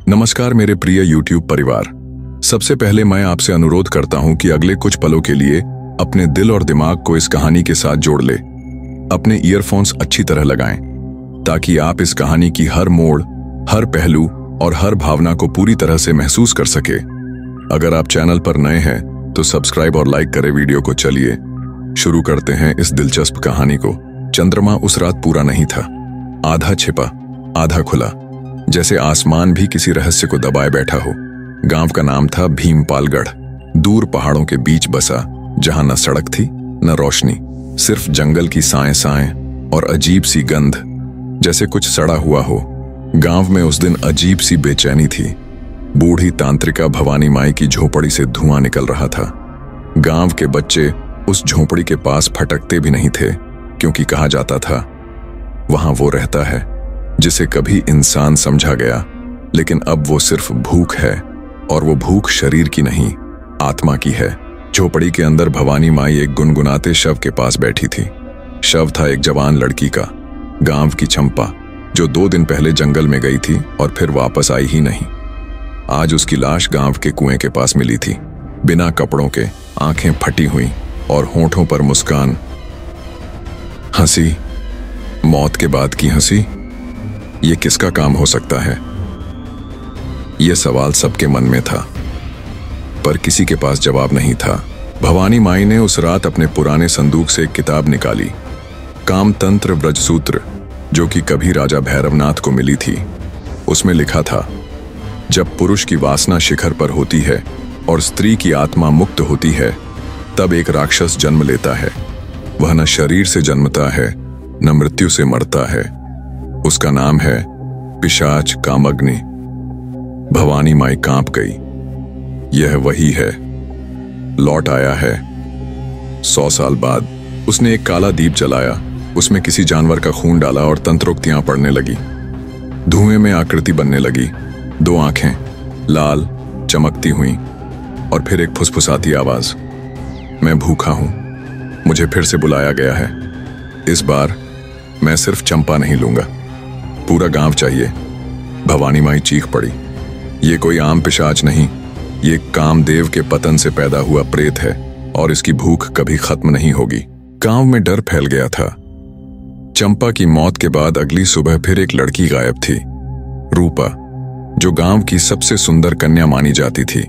नमस्कार मेरे प्रिय YouTube परिवार। सबसे पहले मैं आपसे अनुरोध करता हूं कि अगले कुछ पलों के लिए अपने दिल और दिमाग को इस कहानी के साथ जोड़ ले। अपने ईयरफोन्स अच्छी तरह लगाएं ताकि आप इस कहानी की हर मोड़, हर पहलू और हर भावना को पूरी तरह से महसूस कर सके। अगर आप चैनल पर नए हैं तो सब्सक्राइब और लाइक करें वीडियो को। चलिए शुरू करते हैं इस दिलचस्प कहानी को। चंद्रमा उस रात पूरा नहीं था, आधा छिपा आधा खुला, जैसे आसमान भी किसी रहस्य को दबाए बैठा हो। गांव का नाम था भीमपालगढ़। दूर पहाड़ों के बीच बसा, जहां न सड़क थी न रोशनी, सिर्फ जंगल की साएं साएं और अजीब सी गंध, जैसे कुछ सड़ा हुआ हो। गांव में उस दिन अजीब सी बेचैनी थी। बूढ़ी तांत्रिका भवानी माई की झोपड़ी से धुआं निकल रहा था। गांव के बच्चे उस झोपड़ी के पास फटकते भी नहीं थे, क्योंकि कहा जाता था वहां वो रहता है जिसे कभी इंसान समझा गया, लेकिन अब वो सिर्फ भूख है, और वो भूख शरीर की नहीं, आत्मा की है। झोपड़ी के अंदर भवानी माई एक गुनगुनाते शव के पास बैठी थी। शव था एक जवान लड़की का, गांव की चंपा, जो 2 दिन पहले जंगल में गई थी और फिर वापस आई ही नहीं। आज उसकी लाश गांव के कुएं के पास मिली थी, बिना कपड़ों के, आंखें फटी हुई और होंठों पर मुस्कान। हंसी, मौत के बाद की हंसी, ये किसका काम हो सकता है? यह सवाल सबके मन में था, पर किसी के पास जवाब नहीं था। भवानी माई ने उस रात अपने पुराने संदूक से एक किताब निकाली, कामतंत्र व्रजसूत्र, जो कि कभी राजा भैरवनाथ को मिली थी। उसमें लिखा था, जब पुरुष की वासना शिखर पर होती है और स्त्री की आत्मा मुक्त होती है, तब एक राक्षस जन्म लेता है। वह न शरीर से जन्मता है न मृत्यु से मरता है। उसका नाम है पिशाच कामग्नि। भवानी माई कांप गई। यह वही है, लौट आया है। 100 साल बाद उसने एक काला दीप जलाया, उसमें किसी जानवर का खून डाला और तंत्रोक्तियां पड़ने लगी। धुएं में आकृति बनने लगी, 2 आंखें लाल चमकती हुई, और फिर एक फुसफुसाती आवाज, मैं भूखा हूं, मुझे फिर से बुलाया गया है। इस बार मैं सिर्फ चंपा नहीं लूंगा, पूरा गांव चाहिए। भवानी माई चीख पड़ी, ये कोई आम पिशाच नहीं, ये कामदेव के पतन से पैदा हुआ प्रेत है, और इसकी भूख कभी खत्म नहीं होगी। गांव में डर फैल गया था। चंपा की मौत के बाद अगली सुबह फिर एक लड़की गायब थी, रूपा, जो गांव की सबसे सुंदर कन्या मानी जाती थी।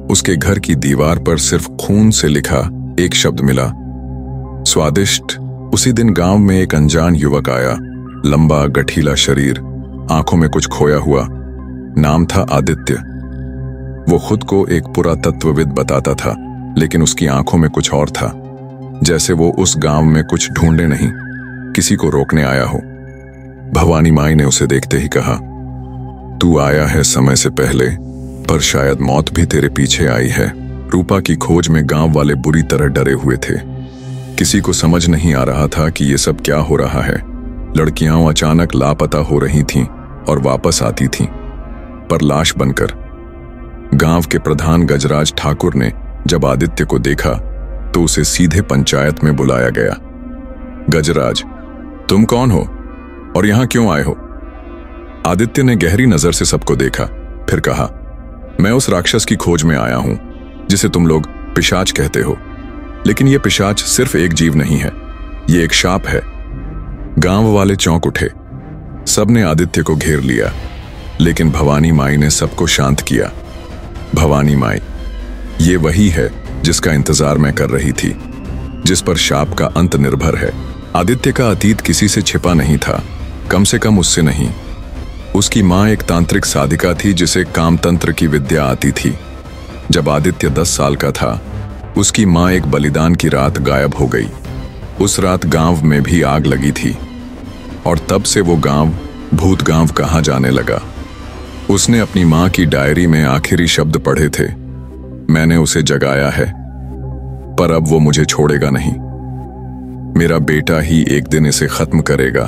उसके घर की दीवार पर सिर्फ खून से लिखा एक शब्द मिला, स्वादिष्ट। उसी दिन गांव में एक अनजान युवक आया, लंबा गठीला शरीर, आंखों में कुछ खोया हुआ। नाम था आदित्य। वो खुद को एक पुरातत्वविद बताता था, लेकिन उसकी आंखों में कुछ और था, जैसे वो उस गांव में कुछ ढूंढे नहीं, किसी को रोकने आया हो। भवानी माई ने उसे देखते ही कहा, तू आया है समय से पहले, पर शायद मौत भी तेरे पीछे आई है। रूपा की खोज में गांव वाले बुरी तरह डरे हुए थे। किसी को समझ नहीं आ रहा था कि ये सब क्या हो रहा है। लड़कियां अचानक लापता हो रही थीं और वापस आती थीं, पर लाश बनकर। गांव के प्रधान गजराज ठाकुर ने जब आदित्य को देखा तो उसे सीधे पंचायत में बुलाया गया। गजराज, तुम कौन हो और यहां क्यों आए हो? आदित्य ने गहरी नजर से सबको देखा, फिर कहा, मैं उस राक्षस की खोज में आया हूं जिसे तुम लोग पिशाच कहते हो। लेकिन यह पिशाच सिर्फ एक जीव नहीं है, ये एक शाप है। गांव वाले चौंक उठे, सबने आदित्य को घेर लिया, लेकिन भवानी माई ने सबको शांत किया। भवानी माई, ये वही है जिसका इंतजार मैं कर रही थी, जिस पर शाप का अंत निर्भर है। आदित्य का अतीत किसी से छिपा नहीं था, कम से कम उससे नहीं। उसकी मां एक तांत्रिक साधिका थी जिसे कामतंत्र की विद्या आती थी। जब आदित्य 10 साल का था, उसकी मां एक बलिदान की रात गायब हो गई। उस रात गांव में भी आग लगी थी, और तब से वो गांव भूत गांव कहा जाने लगा। उसने अपनी मां की डायरी में आखिरी शब्द पढ़े थे, मैंने उसे जगाया है, पर अब वो मुझे छोड़ेगा नहीं। मेरा बेटा ही एक दिन इसे खत्म करेगा।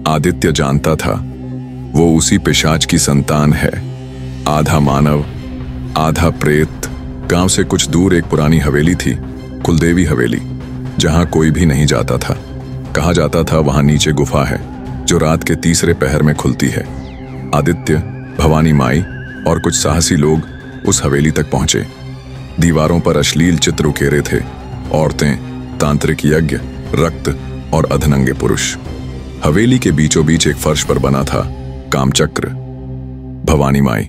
आदित्य जानता था वो उसी पिशाच की संतान है, आधा मानव आधा प्रेत। गांव से कुछ दूर एक पुरानी हवेली थी, कुलदेवी हवेली, जहां कोई भी नहीं जाता था। कहा जाता था वहां नीचे गुफा है जो रात के तीसरे पहर में खुलती है। आदित्य भवानी माई और कुछ साहसी लोग उस हवेली तक पहुंचे। दीवारों पर अश्लील चित्र उकेरे थे, औरतें, तांत्रिक यज्ञ, रक्त और अधनंगे पुरुष। हवेली के बीचों बीच एक फर्श पर बना था कामचक्र। भवानी माई,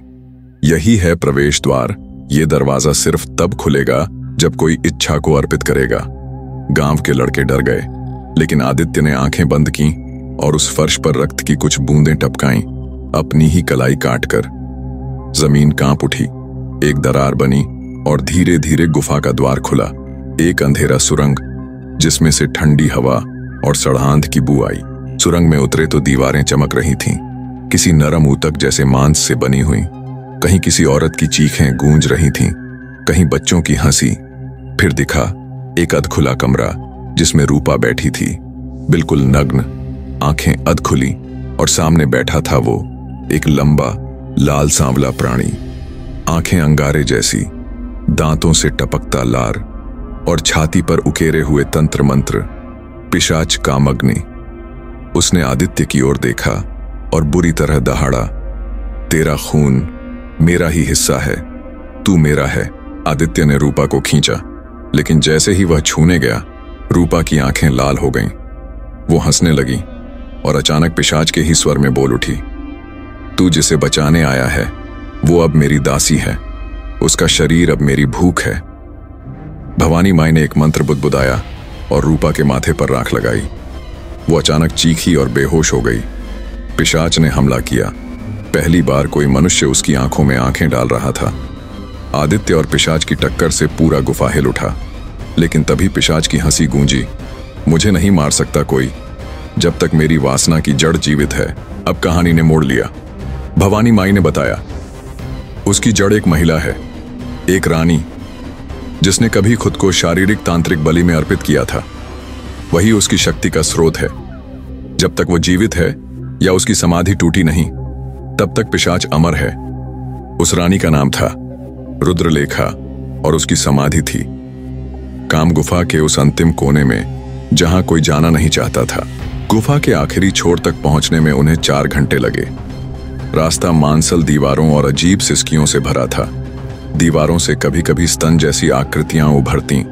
यही है प्रवेश द्वार। ये दरवाजा सिर्फ तब खुलेगा जब कोई इच्छा को अर्पित करेगा। गांव के लड़के डर गए, लेकिन आदित्य ने आंखें बंद की और उस फर्श पर रक्त की कुछ बूंदें टपकाईं, अपनी ही कलाई काटकर। जमीन कांप उठी, एक दरार बनी और धीरे धीरे गुफा का द्वार खुला। एक अंधेरा सुरंग जिसमें से ठंडी हवा और सड़ांध की बू आई। सुरंग में उतरे तो दीवारें चमक रही थीं, किसी नरम ऊतक जैसे मांस से बनी हुई। कहीं किसी औरत की चीखें गूंज रही थीं, कहीं बच्चों की हंसी। फिर दिखा एक अधखुला कमरा जिसमें रूपा बैठी थी, बिल्कुल नग्न, आंखें अधखुली, और सामने बैठा था वो, एक लंबा लाल सांवला प्राणी, आंखें अंगारे जैसी, दांतों से टपकता लार और छाती पर उकेरे हुए तंत्र मंत्र, पिशाच कामग्नि। उसने आदित्य की ओर देखा और बुरी तरह दहाड़ा, तेरा खून मेरा ही हिस्सा है, तू मेरा है। आदित्य ने रूपा को खींचा, लेकिन जैसे ही वह छूने गया, रूपा की आंखें लाल हो गईं। वो हंसने लगी और अचानक पिशाच के ही स्वर में बोल उठी, तू जिसे बचाने आया है वो अब मेरी दासी है, उसका शरीर अब मेरी भूख है। भवानी माई ने एक मंत्र बुदबुदाया और रूपा के माथे पर राख लगाई। वो अचानक चीखी और बेहोश हो गई। पिशाच ने हमला किया। पहली बार कोई मनुष्य उसकी आंखों में आंखें डाल रहा था। आदित्य और पिशाच की टक्कर से पूरा गुफा हिल उठा, लेकिन तभी पिशाच की हंसी गूंजी, मुझे नहीं मार सकता कोई, जब तक मेरी वासना की जड़ जीवित है। अब कहानी ने मोड़ लिया। भवानी माई ने बताया, उसकी जड़ एक महिला है, एक रानी, जिसने कभी खुद को शारीरिक तांत्रिक बलि में अर्पित किया था। वही उसकी शक्ति का स्रोत है। जब तक वो जीवित है या उसकी समाधि टूटी नहीं, तब तक पिशाच अमर है। उस रानी का नाम था रुद्रलेखा और उसकी समाधि थी काम गुफा के उस अंतिम कोने में, जहां कोई जाना नहीं चाहता था। गुफा के आखिरी छोर तक पहुंचने में उन्हें 4 घंटे लगे। रास्ता मांसल दीवारों और अजीब सिसकियों से भरा था। दीवारों से कभी कभी स्तन जैसी आकृतियां उभरती,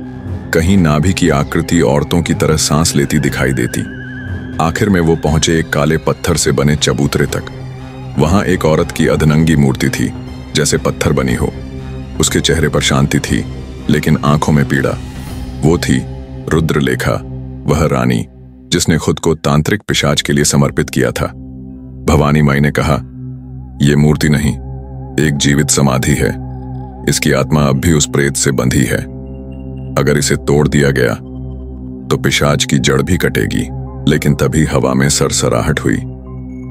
कहीं नाभि की आकृति औरतों की तरह सांस लेती दिखाई देती। आखिर में वो पहुंचे एक काले पत्थर से बने चबूतरे तक। वहां एक औरत की अधनंगी मूर्ति थी, जैसे पत्थर बनी हो। उसके चेहरे पर शांति थी, लेकिन आंखों में पीड़ा। वो थी रुद्रलेखा, वह रानी जिसने खुद को तांत्रिक पिशाच के लिए समर्पित किया था। भवानी माई ने कहा, यह मूर्ति नहीं, एक जीवित समाधि है। इसकी आत्मा अब भी उस प्रेत से बंधी है। अगर इसे तोड़ दिया गया तो पिशाच की जड़ भी कटेगी। लेकिन तभी हवा में सरसराहट हुई।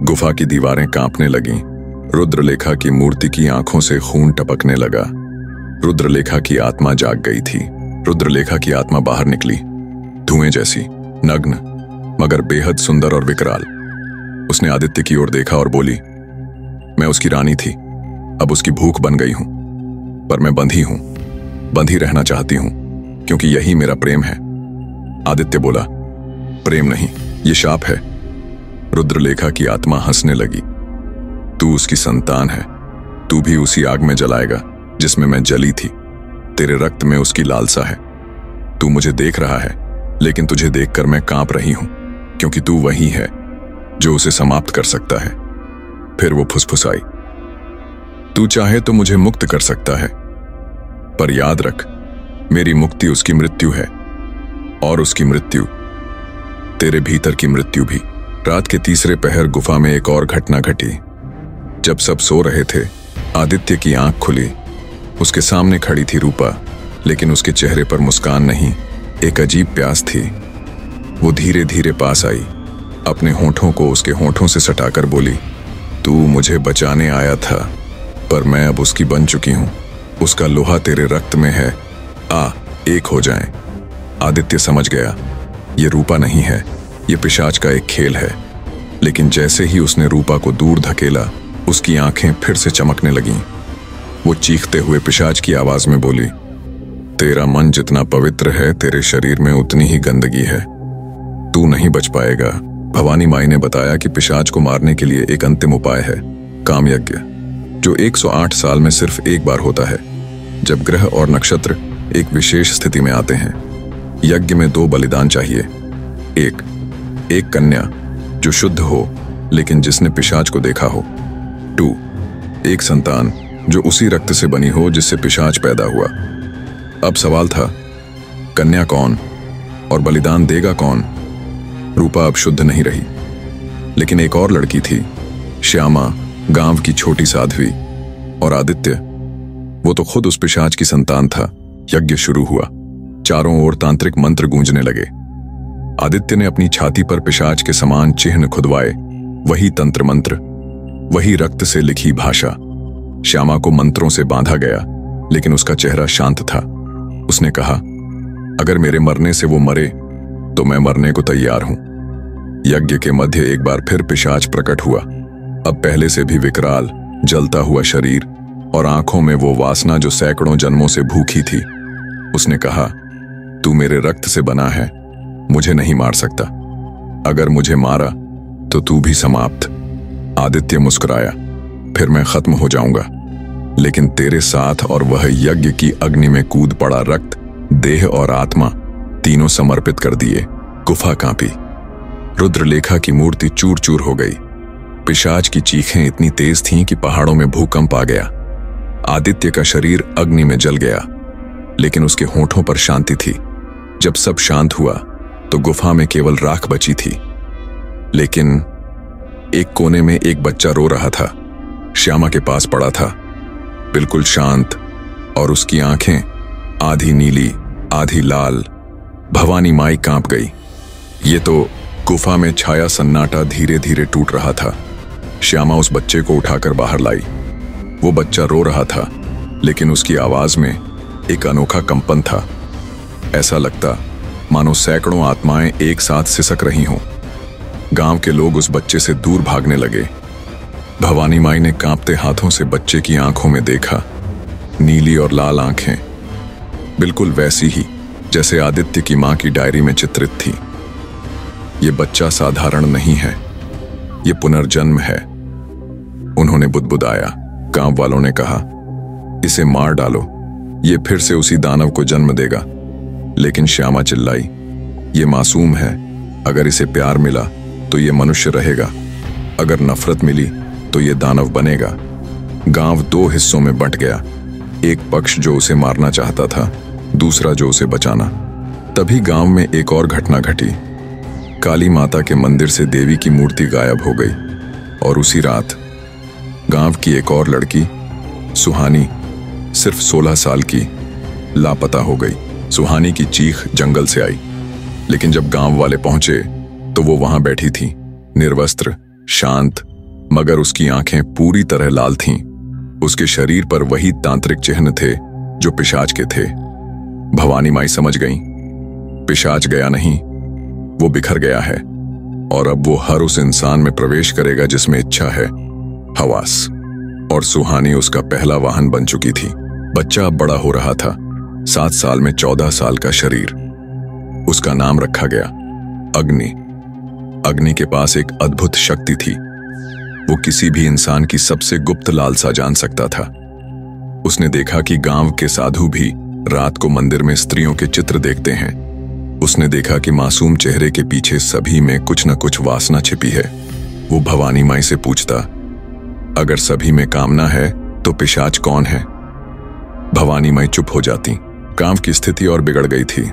गुफा की दीवारें कांपने लगीं। रुद्रलेखा की मूर्ति की आंखों से खून टपकने लगा। रुद्रलेखा की आत्मा जाग गई थी। रुद्रलेखा की आत्मा बाहर निकली, धुएं जैसी, नग्न, मगर बेहद सुंदर और विकराल। उसने आदित्य की ओर देखा और बोली, मैं उसकी रानी थी, अब उसकी भूख बन गई हूं, पर मैं बंधी हूं, बंधी रहना चाहती हूं, क्योंकि यही मेरा प्रेम है। आदित्य बोला, प्रेम नहीं, ये शाप है। रुद्रलेखा की आत्मा हंसने लगी, तू उसकी संतान है, तू भी उसी आग में जलाएगा जिसमें मैं जली थी। तेरे रक्त में उसकी लालसा है। तू मुझे देख रहा है, लेकिन तुझे देखकर मैं कांप रही हूं, क्योंकि तू वही है जो उसे समाप्त कर सकता है। फिर वो फुसफुसाई, तू चाहे तो मुझे मुक्त कर सकता है, पर याद रख, मेरी मुक्ति उसकी मृत्यु है, और उसकी मृत्यु तेरे भीतर की मृत्यु भी। रात के तीसरे पहर गुफा में एक और घटना घटी। जब सब सो रहे थे, आदित्य की आंख खुली। उसके सामने खड़ी थी रूपा, लेकिन उसके चेहरे पर मुस्कान नहीं, एक अजीब प्यास थी। वो धीरे धीरे पास आई, अपने होठों को उसके होठों से सटाकर बोली, तू मुझे बचाने आया था, पर मैं अब उसकी बन चुकी हूं। उसका लोहा तेरे रक्त में है, आ एक हो जाएं। आदित्य समझ गया, ये रूपा नहीं है, ये पिशाच का एक खेल है। लेकिन जैसे ही उसने रूपा को दूर धकेला, उसकी आंखें फिर से चमकने लगीं। वो चीखते हुए पिशाच की आवाज में बोली, तेरा मन जितना पवित्र है, तेरे शरीर में उतनी ही गंदगी है, तू नहीं बच पाएगा। भवानी माई ने बताया कि पिशाच को मारने के लिए एक अंतिम उपाय है, काम यज्ञ। जो 108 साल में सिर्फ एक बार होता है, जब ग्रह और नक्षत्र एक विशेष स्थिति में आते हैं। यज्ञ में 2 बलिदान चाहिए। एक कन्या जो शुद्ध हो लेकिन जिसने पिशाच को देखा हो। 2 एक संतान जो उसी रक्त से बनी हो जिससे पिशाच पैदा हुआ। अब सवाल था, कन्या कौन और बलिदान देगा कौन? रूपा अब शुद्ध नहीं रही, लेकिन एक और लड़की थी, श्यामा, गांव की छोटी साध्वी। और आदित्य, वो तो खुद उस पिशाच की संतान था। यज्ञ शुरू हुआ। चारों ओर तांत्रिक मंत्र गूंजने लगे। आदित्य ने अपनी छाती पर पिशाच के समान चिन्ह खुदवाए। वही तंत्र मंत्र, वही रक्त से लिखी भाषा। श्यामा को मंत्रों से बांधा गया, लेकिन उसका चेहरा शांत था। उसने कहा, अगर मेरे मरने से वो मरे तो मैं मरने को तैयार हूं। यज्ञ के मध्य एक बार फिर पिशाच प्रकट हुआ। अब पहले से भी विकराल, जलता हुआ शरीर और आंखों में वो वासना जो सैकड़ों जन्मों से भूखी थी। उसने कहा, तू मेरे रक्त से बना है, मुझे नहीं मार सकता। अगर मुझे मारा तो तू भी समाप्त। आदित्य मुस्कुराया, फिर मैं खत्म हो जाऊंगा, लेकिन तेरे साथ। और वह यज्ञ की अग्नि में कूद पड़ा। रक्त, देह और आत्मा तीनों समर्पित कर दिए। गुफा कांपी। रुद्रलेखा की मूर्ति चूर चूर हो गई। पिशाच की चीखें इतनी तेज थीं कि पहाड़ों में भूकंप आ गया। आदित्य का शरीर अग्नि में जल गया, लेकिन उसके होठों पर शांति थी। जब सब शांत हुआ तो गुफा में केवल राख बची थी। लेकिन एक कोने में एक बच्चा रो रहा था। श्यामा के पास पड़ा था, बिल्कुल शांत, और उसकी आंखें आधी नीली आधी लाल। भवानी माई कांप गई। ये तो गुफा में छाया सन्नाटा धीरे धीरे टूट रहा था। श्यामा उस बच्चे को उठाकर बाहर लाई। वो बच्चा रो रहा था, लेकिन उसकी आवाज में एक अनोखा कंपन था। ऐसा लगता मानो सैकड़ों आत्माएं एक साथ सिसक रही हों। गांव के लोग उस बच्चे से दूर भागने लगे। भवानी माई ने कांपते हाथों से बच्चे की आंखों में देखा। नीली और लाल आंखें, बिल्कुल वैसी ही जैसे आदित्य की मां की डायरी में चित्रित थी। ये बच्चा साधारण नहीं है, ये पुनर्जन्म है। उन्होंने बुदबुदाया। गांव वालों ने कहा, इसे मार डालो, ये फिर से उसी दानव को जन्म देगा। लेकिन श्यामा चिल्लाई, ये मासूम है। अगर इसे प्यार मिला तो ये मनुष्य रहेगा, अगर नफरत मिली तो ये दानव बनेगा। गांव 2 हिस्सों में बंट गया। एक पक्ष जो उसे मारना चाहता था, दूसरा जो उसे बचाना। तभी गांव में एक और घटना घटी। काली माता के मंदिर से देवी की मूर्ति गायब हो गई। और उसी रात गांव की एक और लड़की, सुहानी, सिर्फ 16 साल की, लापता हो गई। सुहानी की चीख जंगल से आई, लेकिन जब गांव वाले पहुंचे तो वो वहां बैठी थी, निर्वस्त्र, शांत, मगर उसकी आंखें पूरी तरह लाल थीं। उसके शरीर पर वही तांत्रिक चिन्ह थे जो पिशाच के थे। भवानी माई समझ गईं, पिशाच गया नहीं, वो बिखर गया है, और अब वो हर उस इंसान में प्रवेश करेगा जिसमें इच्छा है, हवास। और सुहानी उसका पहला वाहन बन चुकी थी। बच्चा अब बड़ा हो रहा था, 7 साल में 14 साल का शरीर। उसका नाम रखा गया अग्नि। अग्नि के पास एक अद्भुत शक्ति थी। वो किसी भी इंसान की सबसे गुप्त लालसा जान सकता था। उसने देखा कि गांव के साधु भी रात को मंदिर में स्त्रियों के चित्र देखते हैं। उसने देखा कि मासूम चेहरे के पीछे सभी में कुछ न कुछ वासना छिपी है। वो भवानी माई से पूछता, अगर सभी में कामना है तो पिशाच कौन है? भवानी माई चुप हो जाती। गांव की स्थिति और बिगड़ गई थी।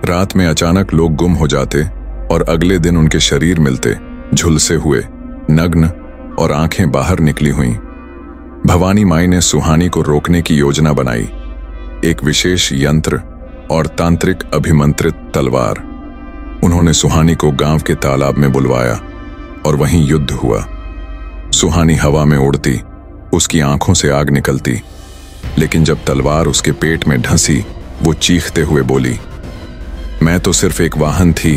रात में अचानक लोग गुम हो जाते और अगले दिन उनके शरीर मिलते, झुलसे हुए, नग्न, और आंखें बाहर निकली हुईं। भवानी माई ने सुहानी को रोकने की योजना बनाई। एक विशेष यंत्र और तांत्रिक अभिमंत्रित तलवार। उन्होंने सुहानी को गांव के तालाब में बुलवाया और वहीं युद्ध हुआ। सुहानी हवा में उड़ती, उसकी आंखों से आग निकलती, लेकिन जब तलवार उसके पेट में ढंसी, वो चीखते हुए बोली, मैं तो सिर्फ एक वाहन थी,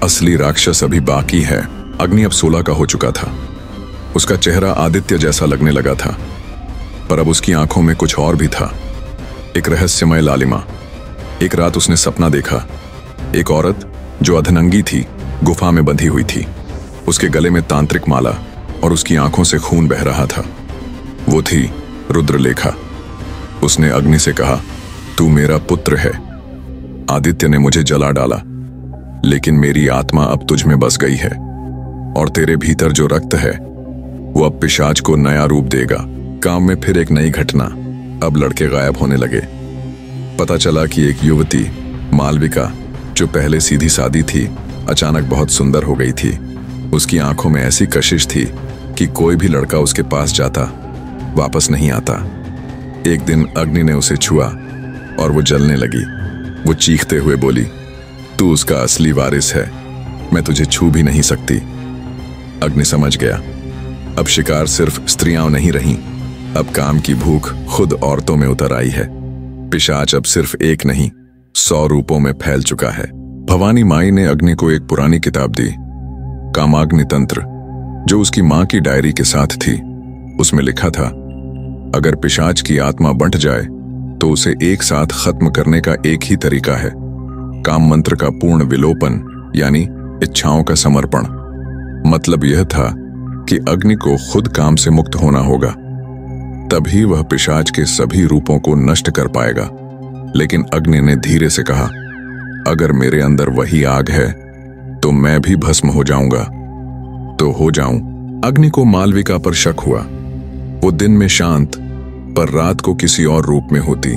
असली राक्षस अभी बाकी है। अग्नि अब 16 का हो चुका था। उसका चेहरा आदित्य जैसा लगने लगा था, पर अब उसकी आंखों में कुछ और भी था, एक रहस्यमय लालिमा। एक रात उसने सपना देखा, एक औरत जो अधनंगी थी, गुफा में बंधी हुई थी। उसके गले में तांत्रिक माला और उसकी आंखों से खून बह रहा था। वो थी रुद्रलेखा। उसने अग्नि से कहा, तू मेरा पुत्र है। आदित्य ने मुझे जला डाला, लेकिन मेरी आत्मा अब तुझ में बस गई है, और तेरे भीतर जो रक्त है वो अब पिशाच को नया रूप देगा। काम में फिर एक नई घटना। अब लड़के गायब होने लगे। पता चला कि एक युवती मालविका, जो पहले सीधी सादी थी, अचानक बहुत सुंदर हो गई थी। उसकी आंखों में ऐसी कशिश थी कि कोई भी लड़का उसके पास जाता वापस नहीं आता। एक दिन अग्नि ने उसे छुआ और वो जलने लगी। वो चीखते हुए बोली, तू उसका असली वारिस है, मैं तुझे छू भी नहीं सकती। अग्नि समझ गया, अब शिकार सिर्फ स्त्रियां नहीं रहीं, अब काम की भूख खुद औरतों में उतर आई है। पिशाच अब सिर्फ एक नहीं, 100 रूपों में फैल चुका है। भवानी माई ने अग्नि को एक पुरानी किताब दी, कामाग्नि तंत्र, जो उसकी मां की डायरी के साथ थी। उसमें लिखा था, अगर पिशाच की आत्मा बंट जाए तो उसे एक साथ खत्म करने का एक ही तरीका है, काम मंत्र का पूर्ण विलोपन, यानी इच्छाओं का समर्पण। मतलब यह था कि अग्नि को खुद काम से मुक्त होना होगा, तभी वह पिशाच के सभी रूपों को नष्ट कर पाएगा। लेकिन अग्नि ने धीरे से कहा, अगर मेरे अंदर वही आग है तो मैं भी भस्म हो जाऊंगा, तो हो जाऊं। अग्नि को मालविका पर शक हुआ। वो दिन में शांत, पर रात को किसी और रूप में होती।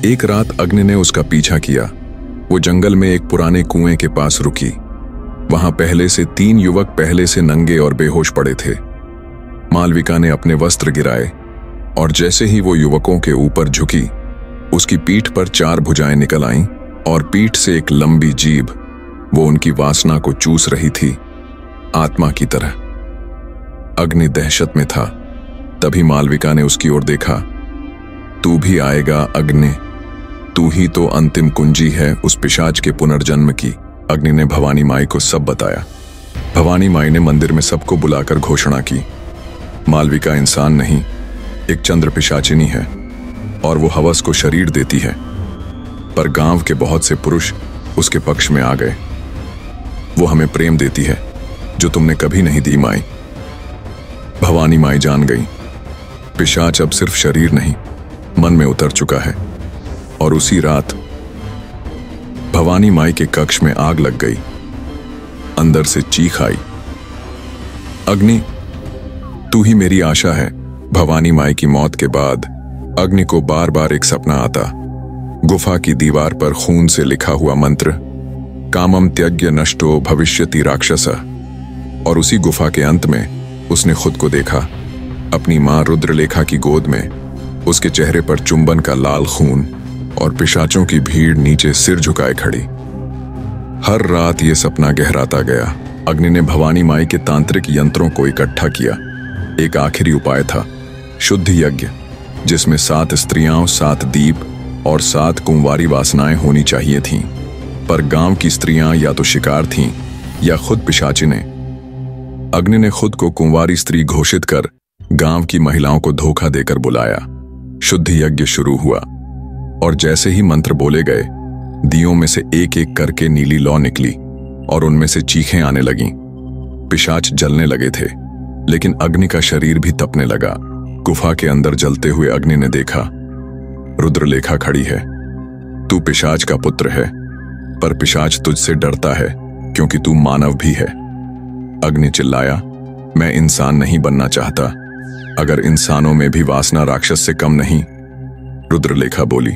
एक रात अग्नि ने उसका पीछा किया। वो जंगल में एक पुराने कुएं के पास रुकी। वहां पहले से 3 युवक पहले से नंगे और बेहोश पड़े थे। मालविका ने अपने वस्त्र गिराए, और जैसे ही वो युवकों के ऊपर झुकी, उसकी पीठ पर 4 भुजाएं निकल आईं, और पीठ से एक लंबी जीभ, वो उनकी वासना को चूस रही थी, आत्मा की तरह। अग्नि दहशत में था। तभी मालविका ने उसकी ओर देखा। तू भी आएगा अग्नि, तू ही तो अंतिम कुंजी है उस पिशाच के पुनर्जन्म की। अग्नि ने भवानी माई को सब बताया। भवानी माई ने मंदिर में सबको बुलाकर घोषणा की, मालविका इंसान नहीं, एक चंद्र पिशाचिनी है, और वो हवस को शरीर देती है। पर गांव के बहुत से पुरुष उसके पक्ष में आ गए। वो हमें प्रेम देती है जो तुमने कभी नहीं दी माई। भवानी माई जान गई, पिशाच अब सिर्फ शरीर नहीं, मन में उतर चुका है। और उसी रात भवानी माई के कक्ष में आग लग गई। अंदर से चीख आई, अग्नि, तू ही मेरी आशा है। भवानी माई की मौत के बाद अग्नि को बार बार एक सपना आता। गुफा की दीवार पर खून से लिखा हुआ मंत्र, कामम त्यज्य नष्टो भविष्यति राक्षसा। और उसी गुफा के अंत में उसने खुद को देखा, अपनी मां रुद्रलेखा की गोद में, उसके चेहरे पर चुंबन का लाल खून, और पिशाचों की भीड़ नीचे सिर झुकाए खड़ी। हर रात ये सपना गहराता गया। अग्नि ने भवानी माई के तांत्रिक यंत्रों को इकट्ठा किया। एक आखिरी उपाय था, शुद्ध यज्ञ, जिसमें 7 स्त्रियां, 7 दीप और 7 कुंवारी वासनाएं होनी चाहिए थीं। पर गांव की स्त्रियां या तो शिकार थीं या खुद पिशाचिने। अग्नि ने खुद को कुंवारी स्त्री घोषित कर गांव की महिलाओं को धोखा देकर बुलाया। शुद्ध यज्ञ शुरू हुआ, और जैसे ही मंत्र बोले गए, दियों में से एक एक करके नीली लौ निकली, और उनमें से चीखें आने लगीं। पिशाच जलने लगे थे, लेकिन अग्नि का शरीर भी तपने लगा। गुफा के अंदर जलते हुए अग्नि ने देखा, रुद्रलेखा खड़ी है। तू पिशाच का पुत्र है, पर पिशाच तुझसे डरता है क्योंकि तू मानव भी है। अग्नि चिल्लाया, मैं इंसान नहीं बनना चाहता, अगर इंसानों में भी वासना राक्षस से कम नहीं। रुद्रलेखा बोली,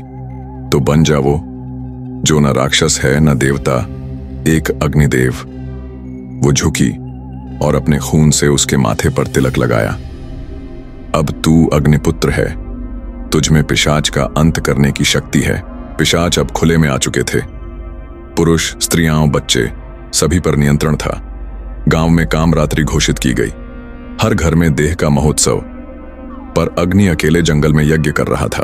तो बन जा वो, जो न राक्षस है न देवता, एक अग्निदेव। वो झुकी और अपने खून से उसके माथे पर तिलक लगाया। अब तू अग्निपुत्र है, तुझ में पिशाच का अंत करने की शक्ति है। पिशाच अब खुले में आ चुके थे। पुरुष, स्त्रियां, बच्चे, सभी पर नियंत्रण था। गांव में कामरात्रि घोषित की गई, हर घर में देह का महोत्सव। पर अग्नि अकेले जंगल में यज्ञ कर रहा था।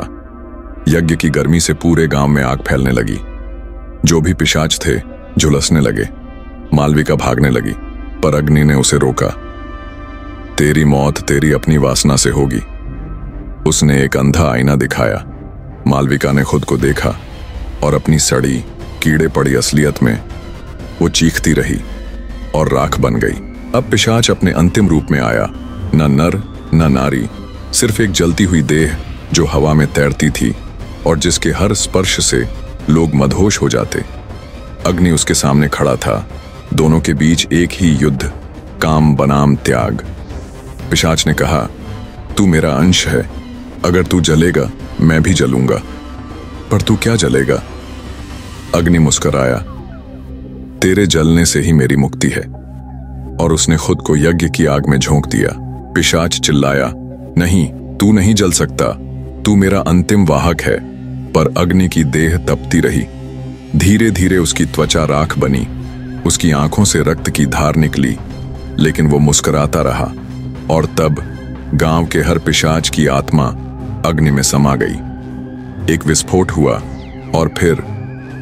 यज्ञ की गर्मी से पूरे गांव में आग फैलने लगी। जो भी पिशाच थे झुलसने लगे। मालविका भागने लगी, पर अग्नि ने उसे रोका। तेरी मौत तेरी अपनी वासना से होगी। उसने एक अंधा आईना दिखाया। मालविका ने खुद को देखा, और अपनी सड़ी, कीड़े पड़ी असलियत में वो चीखती रही और राख बन गई। अब पिशाच अपने अंतिम रूप में आया, न नर न नारी, सिर्फ एक जलती हुई देह जो हवा में तैरती थी और जिसके हर स्पर्श से लोग मदहोश हो जाते। अग्नि उसके सामने खड़ा था, दोनों के बीच एक ही युद्ध, काम बनाम त्याग। पिशाच ने कहा, तू मेरा अंश है, अगर तू जलेगा मैं भी जलूंगा। पर तू क्या जलेगा? अग्नि मुस्कुराया, तेरे जलने से ही मेरी मुक्ति है। और उसने खुद को यज्ञ की आग में झोंक दिया। पिशाच चिल्लाया, नहीं, तू नहीं जल सकता, तू मेरा अंतिम वाहक है। पर अग्नि की देह तपती रही। धीरे धीरे उसकी त्वचा राख बनी, उसकी आंखों से रक्त की धार निकली, लेकिन वो मुस्कुराता रहा। और तब गांव के हर पिशाच की आत्मा अग्नि में समा गई। एक विस्फोट हुआ और फिर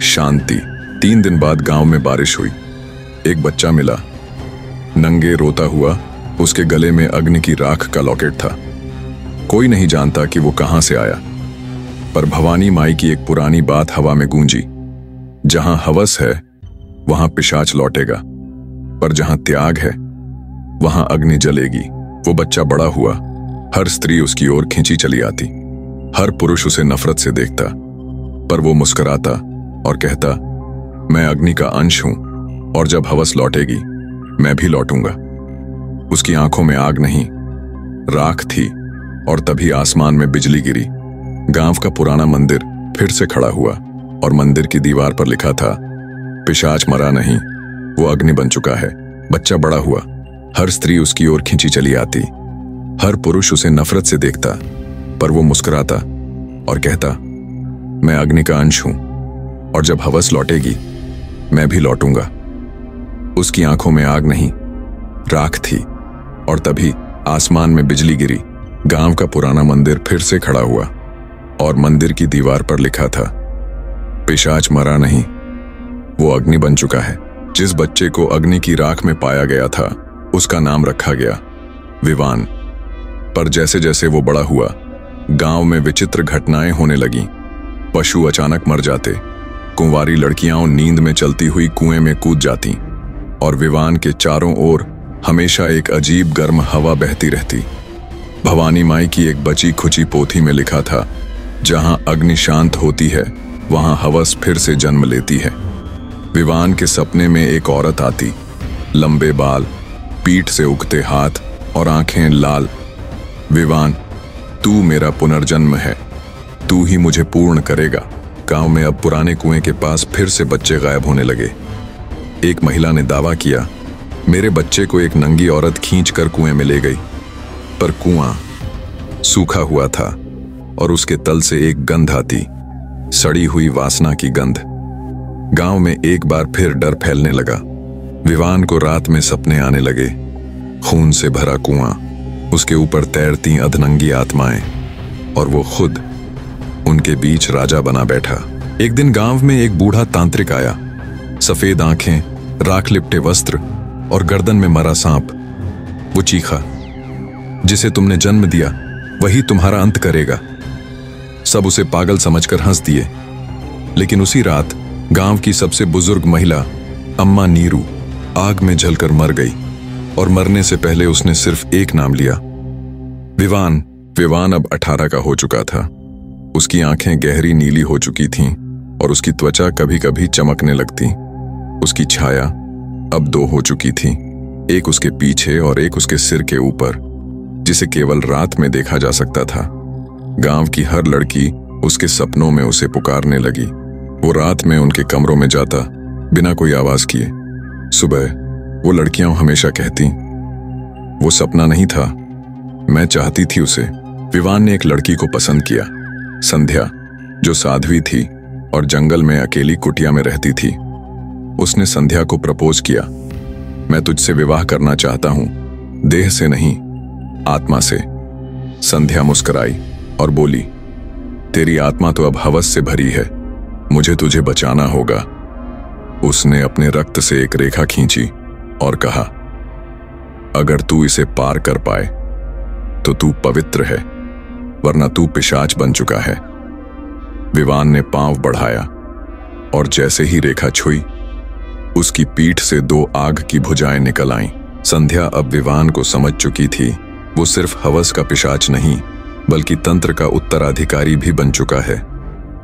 शांति। 3 दिन बाद गांव में बारिश हुई। एक बच्चा मिला, नंगे रोता हुआ, उसके गले में अग्नि की राख का लॉकेट था। कोई नहीं जानता कि वो कहां से आया, पर भवानी माई की एक पुरानी बात हवा में गूंजी, जहां हवस है वहां पिशाच लौटेगा, पर जहां त्याग है वहां अग्नि जलेगी। वो बच्चा बड़ा हुआ, हर स्त्री उसकी ओर खींची चली आती, हर पुरुष उसे नफरत से देखता, पर वो मुस्कुराता और कहता, मैं अग्नि का अंश हूं और जब हवस लौटेगी मैं भी लौटूंगा। उसकी आंखों में आग नहीं, राख थी। और तभी आसमान में बिजली गिरी। गांव का पुराना मंदिर फिर से खड़ा हुआ और मंदिर की दीवार पर लिखा था, पिशाच मरा नहीं, वो अग्नि बन चुका है। बच्चा बड़ा हुआ, हर स्त्री उसकी ओर खींची चली आती, हर पुरुष उसे नफरत से देखता, पर वो मुस्कुराता और कहता, मैं अग्नि का अंश हूं और जब हवस लौटेगी मैं भी लौटूंगा। उसकी आंखों में आग नहीं, राख थी। और तभी आसमान में बिजली गिरी। गांव का पुराना मंदिर फिर से खड़ा हुआ और मंदिर की दीवार पर लिखा था, पिशाच मरा नहीं, वो अग्नि बन चुका है। जिस बच्चे को अग्नि की राख में पाया गया था उसका नाम रखा गया विवान। पर जैसे जैसे वो बड़ा हुआ, गांव में विचित्र घटनाएं होने लगीं। पशु अचानक मर जाते, कुंवारी लड़कियां नींद में चलती हुई कुएं में कूद जाती और विवान के चारों ओर हमेशा एक अजीब गर्म हवा बहती रहती। भवानी माई की एक बची खुची पोथी में लिखा था, जहां अग्नि शांत होती है वहां हवस फिर से जन्म लेती है। विवान के सपने में एक औरत आती, लंबे बाल, पीठ से उगते हाथ और आंखें लाल। विवान, तू मेरा पुनर्जन्म है, तू ही मुझे पूर्ण करेगा। गांव में अब पुराने कुएं के पास फिर से बच्चे गायब होने लगे। एक महिला ने दावा किया, मेरे बच्चे को एक नंगी औरत खींचकर कुएं में ले गई, पर कुआं सूखा हुआ था और उसके तल से एक गंध आती, सड़ी हुई वासना की गंध। गांव में एक बार फिर डर फैलने लगा। विवान को रात में सपने आने लगे, खून से भरा कुआं, उसके ऊपर तैरती अधनंगी आत्माएं और वो खुद उनके बीच राजा बना बैठा। एक दिन गांव में एक बूढ़ा तांत्रिक आया, सफेद आंखें, राख लिपटे वस्त्र और गर्दन में मरा सांप। वो चीखा, जिसे तुमने जन्म दिया वही तुम्हारा अंत करेगा। सब उसे पागल समझकर हंस दिए। लेकिन उसी रात गांव की सबसे बुजुर्ग महिला अम्मा नीरू आग में जलकर मर गई और मरने से पहले उसने सिर्फ एक नाम लिया, विवान। विवान अब 18 का हो चुका था। उसकी आंखें गहरी नीली हो चुकी थीं और उसकी त्वचा कभी कभी चमकने लगती। उसकी छाया अब 2 हो चुकी थी, एक उसके पीछे और एक उसके सिर के ऊपर, जिसे केवल रात में देखा जा सकता था। गांव की हर लड़की उसके सपनों में उसे पुकारने लगी। वो रात में उनके कमरों में जाता बिना कोई आवाज किए। सुबह वो लड़कियां हमेशा कहती, वो सपना नहीं था, मैं चाहती थी उसे। विवान ने एक लड़की को पसंद किया, संध्या, जो साध्वी थी और जंगल में अकेली कुटिया में रहती थी। उसने संध्या को प्रपोज किया, मैं तुझसे विवाह करना चाहता हूं, देह से नहीं आत्मा से। संध्या मुस्कुराई और बोली, तेरी आत्मा तो अब हवस से भरी है, मुझे तुझे बचाना होगा। उसने अपने रक्त से एक रेखा खींची और कहा, अगर तू इसे पार कर पाए तो तू पवित्र है, वरना तू पिशाच बन चुका है। विवान ने पांव बढ़ाया और जैसे ही रेखा छुई, उसकी पीठ से 2 आग की भुजाएं निकल आईं। संध्या अब विवान को समझ चुकी थी, वो सिर्फ हवस का पिशाच नहीं, बल्कि तंत्र का उत्तराधिकारी भी बन चुका है।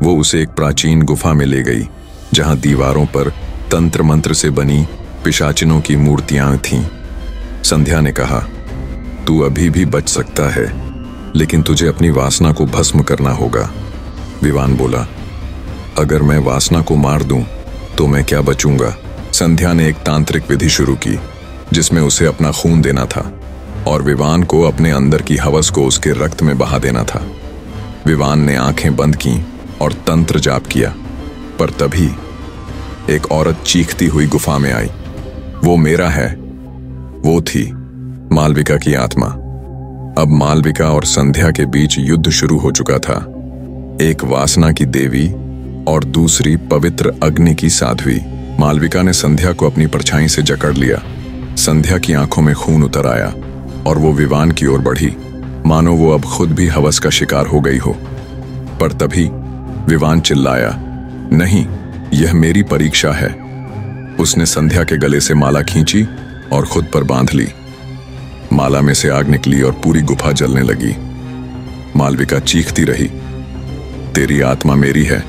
वो उसे एक प्राचीन गुफा में ले गई, जहां दीवारों पर तंत्र मंत्र से बनी पिशाचिनों की मूर्तियां थीं। संध्या ने कहा, तू अभी भी बच सकता है, लेकिन तुझे अपनी वासना को भस्म करना होगा। विवान बोला, अगर मैं वासना को मार दूं तो मैं क्या बचूंगा? संध्या ने एक तांत्रिक विधि शुरू की, जिसमें उसे अपना खून देना था और विवान को अपने अंदर की हवस को उसके रक्त में बहा देना था। विवान ने आंखें बंद की और तंत्र जाप किया, पर तभी एक औरत चीखती हुई गुफा में आई। वो मेरा है। वो थी मालविका की आत्मा। अब मालविका और संध्या के बीच युद्ध शुरू हो चुका था। एक वासना की देवी और दूसरी पवित्र अग्नि की साध्वी। मालविका ने संध्या को अपनी परछाई से जकड़ लिया। संध्या की आंखों में खून उतर आया और वो विवान की ओर बढ़ी, मानो वो अब खुद भी हवस का शिकार हो गई हो। पर तभी विवान चिल्लाया, नहीं, यह मेरी परीक्षा है। उसने संध्या के गले से माला खींची और खुद पर बांध ली। माला में से आग निकली और पूरी गुफा जलने लगी। मालविका चीखती रही, तेरी आत्मा मेरी है,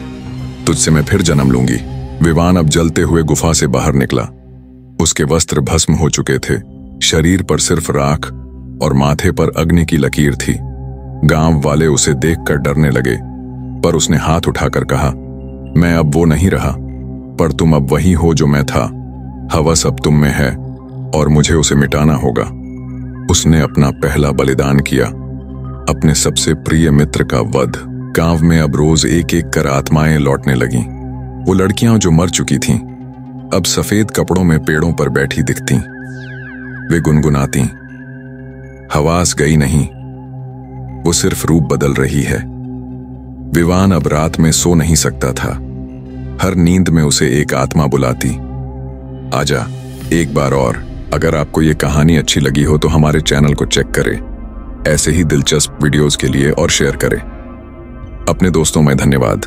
तुझसे मैं फिर जन्म लूंगी। विवान अब जलते हुए गुफा से बाहर निकला। उसके वस्त्र भस्म हो चुके थे, शरीर पर सिर्फ राख और माथे पर अग्नि की लकीर थी। गांव वाले उसे देखकर डरने लगे, पर उसने हाथ उठाकर कहा, मैं अब वो नहीं रहा, पर तुम अब वही हो जो मैं था। हवस अब तुम में है और मुझे उसे मिटाना होगा। उसने अपना पहला बलिदान किया, अपने सबसे प्रिय मित्र का वध। गांव में अब रोज एक एक कर आत्माएं लौटने लगीं। वो लड़कियां जो मर चुकी थीं, अब सफेद कपड़ों में पेड़ों पर बैठी दिखती। वे गुनगुनाती, हवास गई नहीं, वो सिर्फ रूप बदल रही है। विवान अब रात में सो नहीं सकता था। हर नींद में उसे एक आत्मा बुलाती, आजा एक बार और। अगर आपको ये कहानी अच्छी लगी हो तो हमारे चैनल को चेक करें। ऐसे ही दिलचस्प वीडियोस के लिए और शेयर करें। अपने दोस्तों में धन्यवाद।